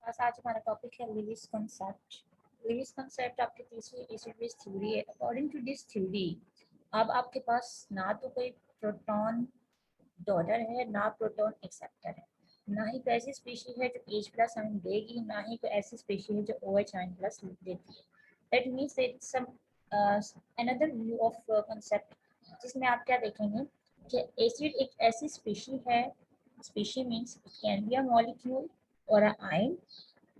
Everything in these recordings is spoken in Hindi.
बस आज हमारा टॉपिक है लिविस कॉन्सेप्ट। लिविस कॉन्सेप्ट आपकी तीसरी एसिड बेस थ्योरी है। अकॉर्डिंग टू दिस थ्योरी अब आपके पास ना तो कोई प्रोटॉन डोनर है ना प्रोटॉन एक्सेप्टर है, ना ही कोई ऐसी स्पीशी है जो H प्लस आयन देगी, ना ही कोई ऐसी स्पीशी है जो OH आयन प्लस देती है। That means some another view of concept जिसमें आप क्या देखेंगे कि एसिड एक ऐसी स्पीशी है। Species means it can be a molecule और अ आयन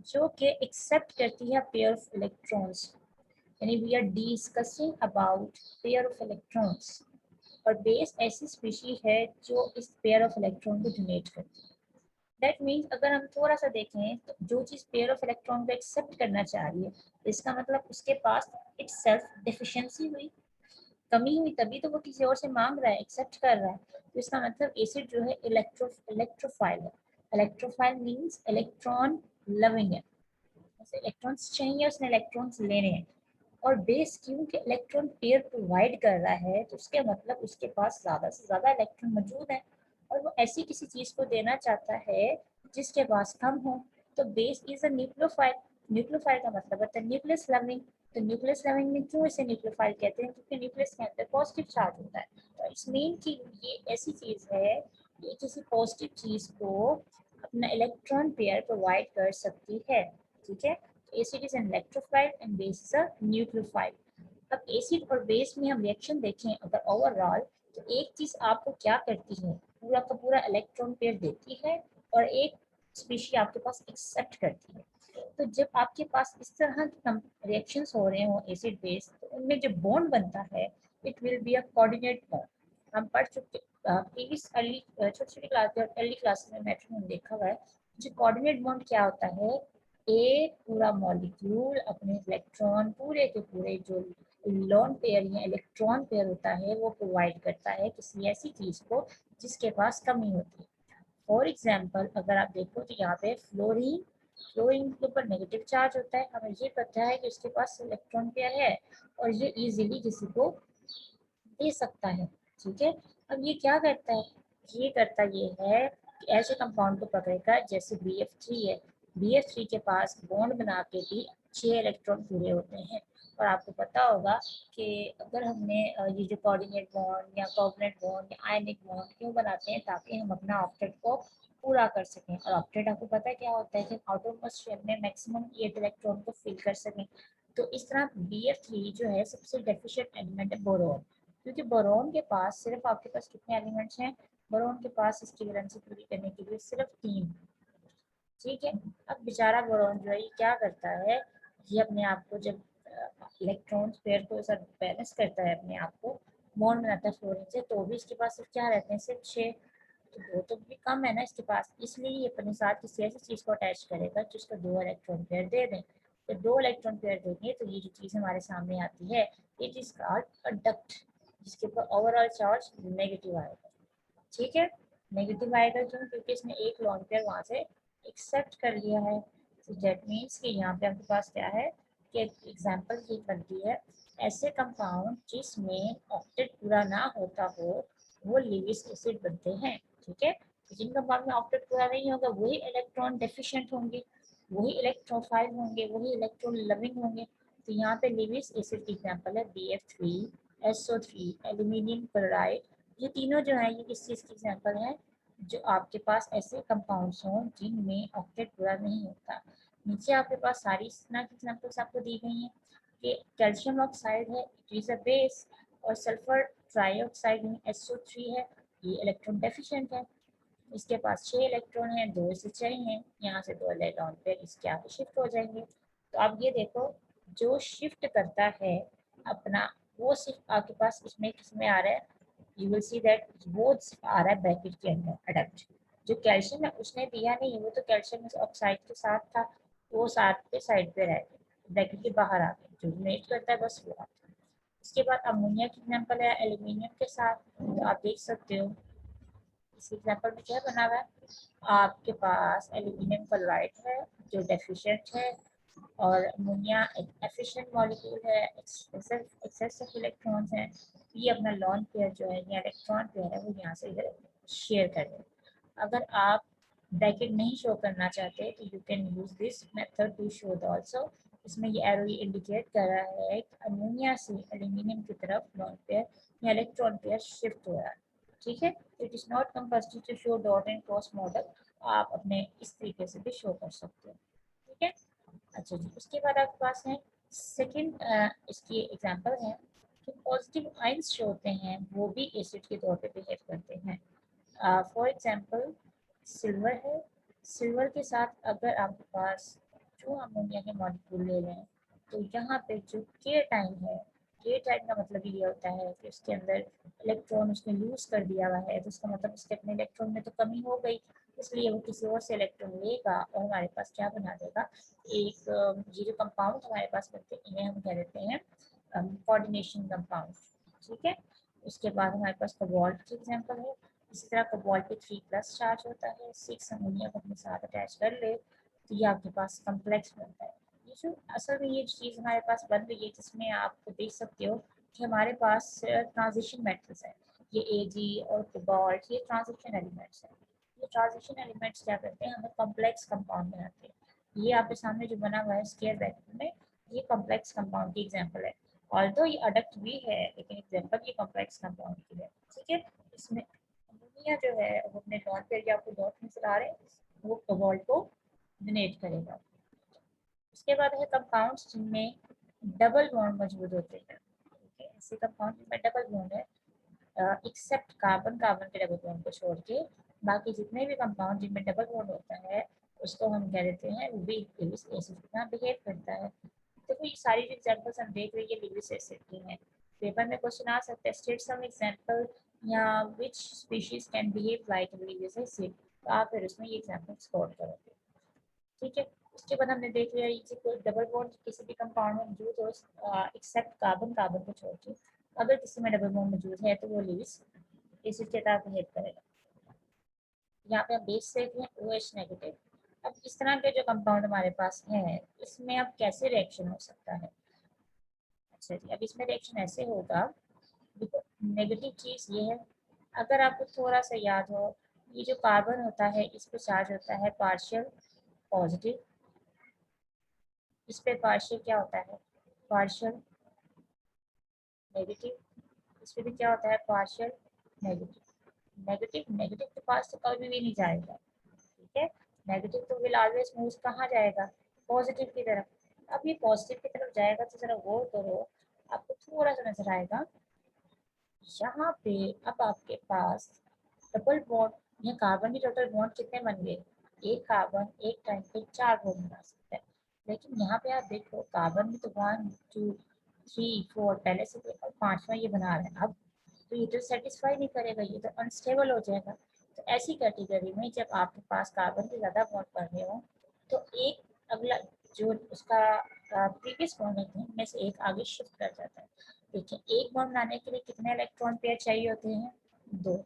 जो कि एक्सेप्ट करती है पेयर ऑफ इलेक्ट्रॉन्स, यानी we are discussing about pair of electrons. और बेस ऐसी स्पीशी है जो इस पेयर ऑफ इलेक्ट्रॉन को डोनेट करती है। दैट मीन्स अगर हम थोड़ा सा देखें तो जो चीज़ पेयर ऑफ इलेक्ट्रॉन को एक्सेप्ट करना चाह रही है, इसका मतलब उसके पास इट सेल्फ डिफिशियंसी हुई, कमी हुई, तभी तो वो किसी और से मांग रहा है, एक्सेप्ट कर रहा है। तो इसका मतलब एसिड जो है इलेक्ट्रोफाइल है। इलेक्ट्रोफाइल मीन्स इलेक्ट्रॉन लविंग है, इलेक्ट्रॉन्स चाहिए, उसने इलेक्ट्रॉन्स लेने हैं। और बेस क्योंकि इलेक्ट्रॉन पेयर प्रोवाइड कर रहा है तो उसके मतलब उसके पास ज़्यादा से ज़्यादा इलेक्ट्रॉन मौजूद है और वो ऐसी किसी चीज़ को देना चाहता है जिसके पास कम हो। तो base is a nucleophile. Nucleophile का मतलब होता है न्यूक्लियस लविंग। तो न्यूक्लियस लविंग में क्यों इसे न्यूक्लियोफाइल कहते हैं? क्योंकि न्यूक्लियस के अंदर पॉजिटिव चार्ज होता है। तो इट्स मीन कि ये ऐसी चीज़ है, ये किसी पॉजिटिव चीज़ को अपना इलेक्ट्रॉन पेयर प्रोवाइड कर सकती है। ठीक है, acid is an electrophile and base is a nucleophile. अब एसिड और बेस में हम रिएक्शन देखें अगर ओवरऑल, तो एक चीज आपको क्या करती है, पूरा का पूरा इलेक्ट्रॉन पेयर देती है और एक स्पीशी आपके पास एक्सेप्ट करती है। तो जब आपके पास इस तरह के रिएक्शंस हो रहे हो एसिड बेस, तो उनमें जो बॉन्ड बनता है it will be a coordinate bond. हम पढ़ चुके प्रीवियस अर्ली छोटी छोटी क्लास अर्ली क्लास में मेट्रो में देखा हुआ है। जो कोऑर्डिनेट बॉन्ड क्या होता है, एक पूरा मॉलिक्यूल अपने इलेक्ट्रॉन पूरे के पूरे जो लोन पेयर या इलेक्ट्रॉन पेयर होता है वो प्रोवाइड करता है किसी ऐसी चीज को जिसके पास कमी होती है। फॉर एग्जाम्पल अगर आप देखो तो यहाँ पे फ्लोरीन, फ्लोरीन के ऊपर नेगेटिव चार्ज होता है, हमें ये पता है कि उसके पास इलेक्ट्रॉन पेयर है और ये इजीली किसी को दे सकता है। ठीक है, अब ये क्या करता है, ये करता ये है कि ऐसे कंपाउंड को पकड़कर, जैसे BF3 है, BF3 के पास बॉन्ड बना के भी 6 इलेक्ट्रॉन पूरे होते हैं। और आपको पता होगा कि अगर हमने ये जो कोऑर्डिनेट बॉन्ड या कोवलेंट बॉन्ड या आयनिक बॉन्ड क्यों बनाते हैं, ताकि हम अपना ऑक्टेट को पूरा कर सकें। और ऑक्टेट आपको पता है क्या होता है कि आउटरमोस्ट शेल में मैक्सिमम 8 इलेक्ट्रॉन को फिल कर सकें। तो इस तरह BF3 जो है सबसे डेफिशिएंट एलिमेंट है बोरोन, क्योंकि बोरोन के पास सिर्फ आपके पास कितने एलिमेंट्स हैं, बोरोन के पास इसकी वैलेंसी पूरी करने के लिए सिर्फ 3। ठीक है, अब बेचारा बोरोन जो है ये क्या करता है, ये अपने आप को जब इलेक्ट्रॉन पेयर को साथ बैलेंस करता है, अपने आप को बॉन्ड बनाता है फ्लोरीन से, तो भी इसके पास सिर्फ क्या रहते हैं, सिर्फ 6। तो दो तो भी कम है ना इसके पास, इसलिए ये अपने साथ किसी ऐसी चीज़ को अटैच करेगा जो उसको 2 इलेक्ट्रॉन पेयर दे दें। तो 2 इलेक्ट्रॉन पेयर देंगे तो ये जो चीज़ हमारे सामने आती है इट इज कॉल्ड कंडक्ट, जिसके ऊपर ओवरऑल चार्ज नेगेटिव आएगा। ठीक है, नेगेटिव आएगा क्यों, क्योंकि इसने एक लॉन्ग पेयर वहाँ से एक्सेप्ट कर लिया है। तो दैट मीन्स कि यहाँ पे आपके पास क्या है कि एग्जाम्पल ये बनती है, ऐसे कंपाउंड जिसमें ऑक्टेट पूरा ना होता हो वो लिविस एसिड बनते हैं। ठीक है, तो जिन कंपाउंड में ऑक्टेट पूरा नहीं होगा वही इलेक्ट्रॉन डेफिशिएंट होंगे, वही इलेक्ट्रोफाइल होंगे, वही इलेक्ट्रॉन लविंग होंगे। तो यहाँ पे लिविस एसिड की एग्जाम्पल है BF3, SO3, एल्यूमिनियम क्लोराइड। ये तीनों जो है ये किस चीज़ की एग्जाम्पल है, जो आपके पास ऐसे कंपाउंड्स हों जिनमें ऑक्टेट पूरा नहीं होता। नीचे आपके पास सारी इस तरह की एग्जाम्पल्स आपको दी गई हैं कि कैल्शियम ऑक्साइड है इट इज़ अ बेस, और सल्फर ट्राईऑक्साइड SO3 है, ये इलेक्ट्रॉन डेफिशिएंट है, इसके पास 6 इलेक्ट्रॉन हैं, 2 इसे चाहिए, यहाँ से 2 इलेक्ट्रॉन पे इसके आगे शिफ्ट हो जाएंगे। तो अब ये देखो, जो शिफ्ट करता है अपना, वो सिर्फ आपके पास इसमें किसमें आ रहा है, यू विल सी दैट वो आ रहा है ब्रैकेट के अंदर अडप्ट। जो कैल्शियम है उसने दिया नहीं, वो तो कैल्शियम ऑक्साइड के साथ था, वो साथ पे साइड पे रह गया, ब्रैकेट के बाहर आ गया, जो मेट करता है बस वो आता है। इसके बाद अमोनिया की एग्जाम्पल है एल्यूमिनियम के साथ, तो आप देख सकते हो इस एग्जाम्पल में क्या बना हुआ है, आपके पास एल्यूमिनियम क्लोराइड है जो डेफिशिएंट है, और अमोनिया एक एफिशिएंट मॉलिक्यूल है, एक्सेसिव इलेक्ट्रॉन्स हैं। ये अपना लॉन पेयर जो है या इलेक्ट्रॉन पेयर है वो यहाँ से इधर शेयर कर रहे हैं। अगर आप ब्रैकेट नहीं शो करना चाहते तो you can use this method to show the also. इसमें ये एरो इंडिकेट कर रहा है कि अमोनिया से एल्यूमिनियम की तरफ लोन पेयर या इलेक्ट्रॉन पेयर शिफ्ट हो रहा है। ठीक है, it is not compulsory to show dot and cross model, आप अपने इस तरीके से भी शो कर सकते हो। ठीक है, अच्छा जी, उसके बाद आपके पास है सेकंड, इसकी एग्जांपल है कि पॉजिटिव आयंस जो होते हैं वो भी एसिड के तौर पे बिहेव करते हैं। फॉर एग्जांपल सिल्वर है, सिल्वर के साथ अगर आपके पास जो अमोनिया के मॉलिक्यूल ले लें तो यहाँ पे जो के टाइम है, के टाइम का मतलब ये होता है कि उसके अंदर इलेक्ट्रॉन उसने लूज कर दिया हुआ है, तो उसका मतलब उसके अपने इलेक्ट्रॉन में तो कमी हो गई, इसलिए वो किसी और से इलेक्ट्रॉन लेगा और हमारे पास क्या बना देगा, एक ये जो कंपाउंड हमारे पास बनते हैं इन्हें हम कह देते हैं कोऑर्डिनेशन कंपाउंड। ठीक है, उसके बाद हमारे पास कोबाल्ट की एग्जांपल है। इसी तरह कोबाल्ट पे 3+ चार्ज होता है, 6 अमोनिया को अपने साथ अटैच कर ले तो ये आपके पास कम्प्लेक्स बनता है। ये जो असल में ये चीज़ हमारे पास बन रही है जिसमें आप देख सकते हो कि हमारे पास ट्रांजिशन मेटल्स है, ये Ag और कोबाल्ट ये ट्रांजिशन एलिमेंट्स हैं। ये ट्रांजिशन एलिमेंट्स क्या करते हैं, हमें कॉम्प्लेक्स कंपाउंड बनाते हैं। ये आपके सामने जो बना हुआ है स्क्वायर ब्रैकेट में, ये कॉम्प्लेक्स कंपाउंड की एग्जांपल है। ऑल्दो ये अडक्ट भी है लेकिन एग्जांपल ये कॉम्प्लेक्स कंपाउंड की है। ठीक है, इसमें अमोनिया जो है वो अपने डॉट पे जो आपको डॉट नजर आ रहे हैं वो कोबाल्ट को डोनेट करेगा। उसके बाद है कंपाउंड्स जिनमें डबल बॉन्ड मौजूद होते हैं। ठीक है, ऐसे कंपाउंड जिनमें डबल बॉन्ड है एक्सेप्ट कार्बन, कार्बन के डबल बॉन्ड को छोड़ के बाकी जितने भी कंपाउंड जिनमें डबल बॉन्ड होता है उसको हम कह देते हैं वीक लिविस एसिड के साथ बिहेव करता है। देखो ये सारी जो एग्जांपल्स हम देख रहे हैं ये लिविस एसिड की हैं। पेपर में क्वेश्चन आ सकता है स्टेट सम एग्जांपल या which species can behave like Lewis acid, तो आप फिर उसमें ये एग्जांपल स्कोर करोगे। ठीक है, उसके बाद हमने देख लिया ये कोई डबल बॉन्ड किसी भी कंपाउंड में मौजूद हो एक्सेप्ट कार्बन, कार्बन को छोड़ के, अगर किसी में डबल बॉन्ड मौजूद है तो वो लिविस एसिड के साथ बिहेव करेगा। यहाँ पे हम बेस देख रहे हैं OH नेगेटिव। अब इस तरह के जो कंपाउंड हमारे पास हैं इसमें अब कैसे रिएक्शन हो सकता है। अच्छा जी, अब इसमें रिएक्शन ऐसे होगा, देखो नेगेटिव चीज ये है, अगर आपको थोड़ा सा याद हो ये जो कार्बन होता है इस पे चार्ज होता है पार्शियल पॉजिटिव, इस पे पार्शियल क्या होता है, पार्शियल नेगेटिव, इस पे भी क्या होता है पार्शियल नेगेटिव। नेगेटिव नेगेटिव के पास तो कभी भी नहीं जाएगा। ठीक है, नेगेटिव तो विल ऑलवेज मूव कहाँ जाएगा, पॉजिटिव की तरफ। अब ये पॉजिटिव की तरफ जाएगा तो जरा गौर करो, आपको थोड़ा सा नजर आएगा यहाँ पे। अब आपके पास डबल बॉन्ड या कार्बन के टोटल बॉन्ड कितने बन गए, एक कार्बन एक टाइम पे 4 बॉन्ड बना सकता है। लेकिन यहाँ पे आप देखो कार्बन में तो 1 2 3 4 पहले से थे और पांचवा ये बना रहे हैं। अब तो ये तो सेटिस्फाई नहीं करेगा, ये तो अनस्टेबल हो जाएगा। तो ऐसी कैटेगरी में जब आपके पास कार्बन के ज़्यादा बॉन्ड पड़ रहे हो तो एक अगला जो उसका प्रीवियस बॉन्ड होते हैं उनमें से एक आगे शिफ्ट कर जाता है। देखिए एक बॉन्ड बनाने के लिए कितने इलेक्ट्रॉन पेयर चाहिए होते हैं, 2।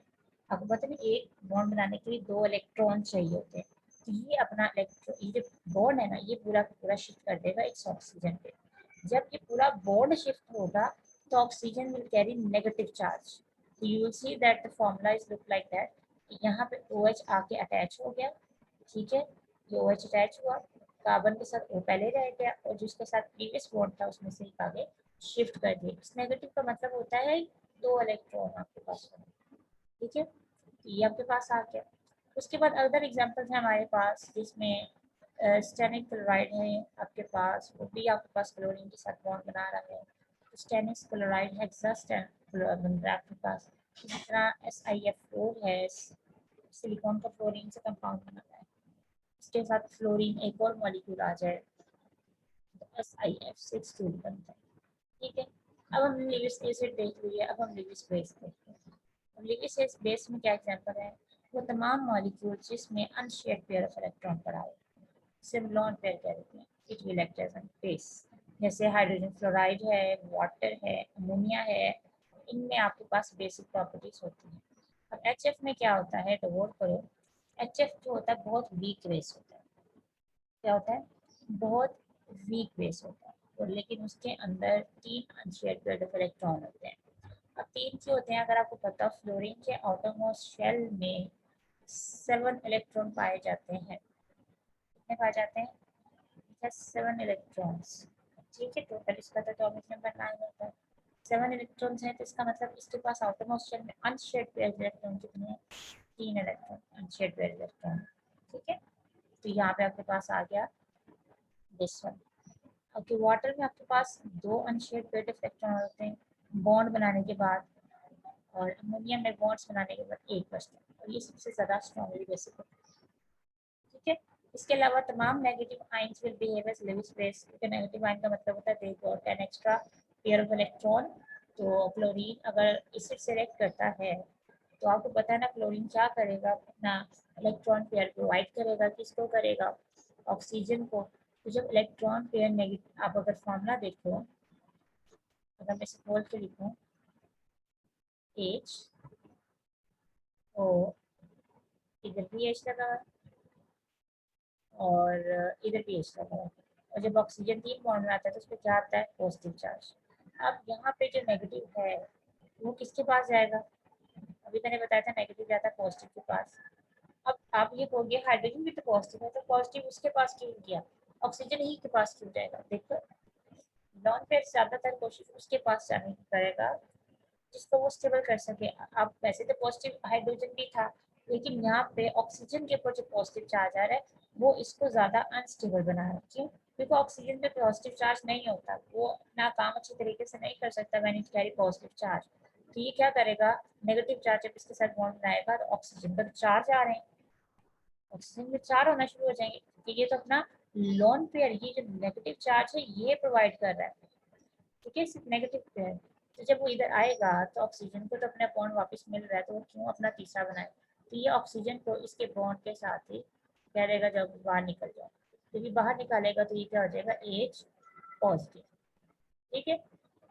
आपको पता है एक बॉन्ड बनाने के लिए 2 इलेक्ट्रॉन चाहिए होते हैं। तो ये अपना इलेक्ट्रॉन ये जो बॉन्ड है ना ये पूरा का पूरा शिफ्ट कर देगा इस ऑक्सीजन पे। जब ये पूरा बॉन्ड शिफ्ट होगा तो oxygen will carry negative charge. तो you will see that the formula is look like that. यहाँ पे OH आके अटैच हो गया। ठीक है, ये OH अटैच हुआ, कार्बन के साथ वो पहले रह गया और जिसके साथ प्रीवियस बॉन्ड था उसमें से एक आगे शिफ्ट कर दिया। इस नेगेटिव का मतलब होता है 2 इलेक्ट्रॉन आपके पास होना। ठीक है, तो ये आपके पास आ गया। उसके बाद अदर एग्जांपल्स हैं हमारे पास जिसमें स्टेनिक क्लोराइड है आपके पास, वो भी आपके पास क्लोरीन के साथ बॉन्ड बना रहा है। स्टेनिक क्लोराइड हेक्सास्टेन बन रहा है आपके पास। इसी तरह SiF4 है, सिलिकॉन का फ्लोरीन से कंपाउंड बना है, इसके साथ फ्लोरीन एक और मॉलिक्यूल आ जाए तो SiF6 बनता है। ठीक है, अब हम लिविस एसिड देख लिए, अब हम लिविस बेस देखते हैं। अब लिविस बेस में क्या एग्जांपल है, वो तमाम मॉलिक्यूल जिसमें अनशेयर्ड पेयर ऑफ इलेक्ट्रॉन पड़ा है, सिम्बॉन पेयर कह देते हैं, it will act as base. जैसे हाइड्रोजन फ्लोराइड है, वाटर है, अमोनिया है, इनमें आपके पास बेसिक प्रॉपर्टीज होती हैं। अब HF में क्या होता है तो गौर करो, HF जो होता है बहुत वीक बेस होता है। क्या होता है, बहुत वीक बेस होता है, और लेकिन उसके अंदर 3 अनशेयर्ड पेयर ऑफ इलेक्ट्रॉन होते हैं। अब 3 क्यों होते हैं, अगर आपको पता हो फ्लोरीन के आउटरमोस्ट शेल में 7 इलेक्ट्रॉन पाए जाते हैं। कितने पाए जाते हैं? 7 इलेक्ट्रॉन्स। ठीक है, टोटल इसका तो एटॉमिक नंबर 9 होता है। 7 इलेक्ट्रॉन्स हैं तो इसका मतलब इसके पास आउटरमोस्ट शेल में अनशेयर्ड पेयर इलेक्ट्रॉन कितने हैं? 3 इलेक्ट्रॉन अनशेयर्ड पेयर इलेक्ट्रॉन। ठीक है, तो यहाँ पे आपके पास आ गया दिस वन। ओके, वाटर में आपके पास 2 अनशेयर्ड पेयर इलेक्ट्रॉन होते हैं बॉन्ड बनाने के बाद, और अमोनियम में बॉन्ड्स बनाने के बाद 1 बचता है, और ये सबसे ज़्यादा स्ट्रॉन्गली बेसिक होता है। ठीक है, इसके अलावा तमाम negative ions will behave as living space, क्योंकि नेगेटिव आयन का मतलब होता है they got an extra pair of electron. तो क्लोरीन अगर एसिड सेलेक्ट करता है तो आपको पता है ना क्लोरीन क्या करेगा, अपना इलेक्ट्रॉन पेयर प्रोवाइड करेगा, किसको करेगा? ऑक्सीजन को। तो जब इलेक्ट्रॉन पेयर नेगेटिव, आप अगर फॉर्मूला देखो, अगर मैं इसे बोल के लिखूँ H O, इधर भी H लगा है और इधर भी H लगा है, और जब ऑक्सीजन 3 बॉन्ड में आता है तो उस पर क्या आता है? Positive charge. अब यहाँ पे जो नेगेटिव है वो किसके पास जाएगा? अभी मैंने बताया था नेगेटिव जाता है पॉजिटिव के पास। अब आप ये कहोगे हाइड्रोजन भी तो पॉजिटिव है, तो पॉजिटिव उसके पास क्यों किया? ऑक्सीजन ही के पास क्यों जाएगा? देखो, नॉन पेयर ज्यादातर कोशिश उसके पास जाने की करेगा जिसको वो स्टेबल कर सके। अब वैसे तो पॉजिटिव हाइड्रोजन भी था, लेकिन यहाँ पे ऑक्सीजन के ऊपर जो पॉजिटिव चार्ज आ रहा है वो इसको ज्यादा अनस्टेबल बना रहा है। क्यों? क्योंकि ऑक्सीजन पे पॉजिटिव चार्ज नहीं होता, वो अपना काम अच्छे तरीके से नहीं कर सकता when it carry positive charge. तो ये क्या करेगा? नेगेटिव चार्ज जब इसके साथ बॉन्ड बनाएगा तो ऑक्सीजन का चार्ज आ रहे हैं, ऑक्सीजन में 4 होना शुरू हो जाएंगे, तो ये तो अपना लोन पेयर, ये जो नेगेटिव चार्ज है ये प्रोवाइड कर रहा है। ठीक है, सिर्फ नेगेटिव पेयर। तो जब वो इधर आएगा तो ऑक्सीजन को तो अपना बॉन्ड वापस मिल रहा है, तो वो क्यों अपना तीसरा बनाए? तो ये ऑक्सीजन को इसके बॉन्ड के साथ ही क्या रहेगा, जब बाहर निकल जाए तो ये बाहर निकालेगा तो ये क्या हो जाएगा? H positive. ठीक है,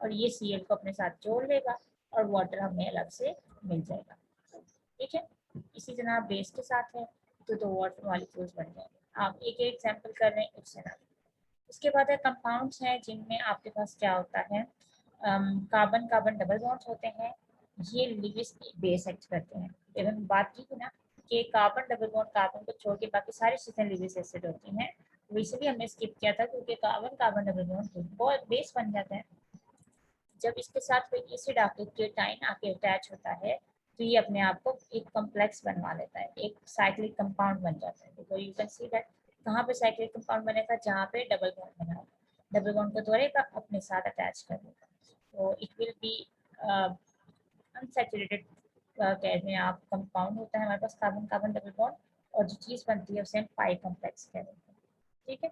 और ये Cl को अपने साथ जोड़ लेगा और वाटर हमें अलग से मिल जाएगा। ठीक है, इसी तरह बेस के साथ है तो वाटर मॉलिक्यूल्स बन जाएंगे। आप एक एक एग्जांपल कर रहे हैं इस तरह। उसके बाद है कंपाउंड्स हैं जिनमें आपके पास क्या होता है, कार्बन कार्बन डबल बॉन्ड्स होते हैं, ये लिविस बेस एक्ट करते हैं। जब हम बात की थी ना कि कार्बन डबल बॉन्ड कार्बन को छोड़ के बाकी सारी चीजें लिविस एसिड होती हैं, तो इसलिए हमने स्किप किया था क्योंकि कार्बन कार्बन डबल बॉन्ड बहुत बेस बन जाते हैं। जब इसके साथ कोई एसिड आके केटाइन आके अटैच होता है तो ये अपने आप को एक कॉम्प्लेक्स बनवा लेता है, एक साइक्लिक कंपाउंड बन जाता है। तो यू कैन सी दैट कहाँ पे साइक्लिक कंपाउंड बनेगा? जहाँ पे डबल बॉन्ड बना, डबल बॉन्ड को तोड़ेगा अपने साथ अटैच कर देगा, तो इट विल बी अनसैचुरेटेड कहते हैं आप कंपाउंड होता है हमारे पास कार्बन कार्बन डबल बॉन्ड, और जो चीज़ बनती है उसे हम पाई कॉम्प्लेक्स कहते हैं। ठीक है,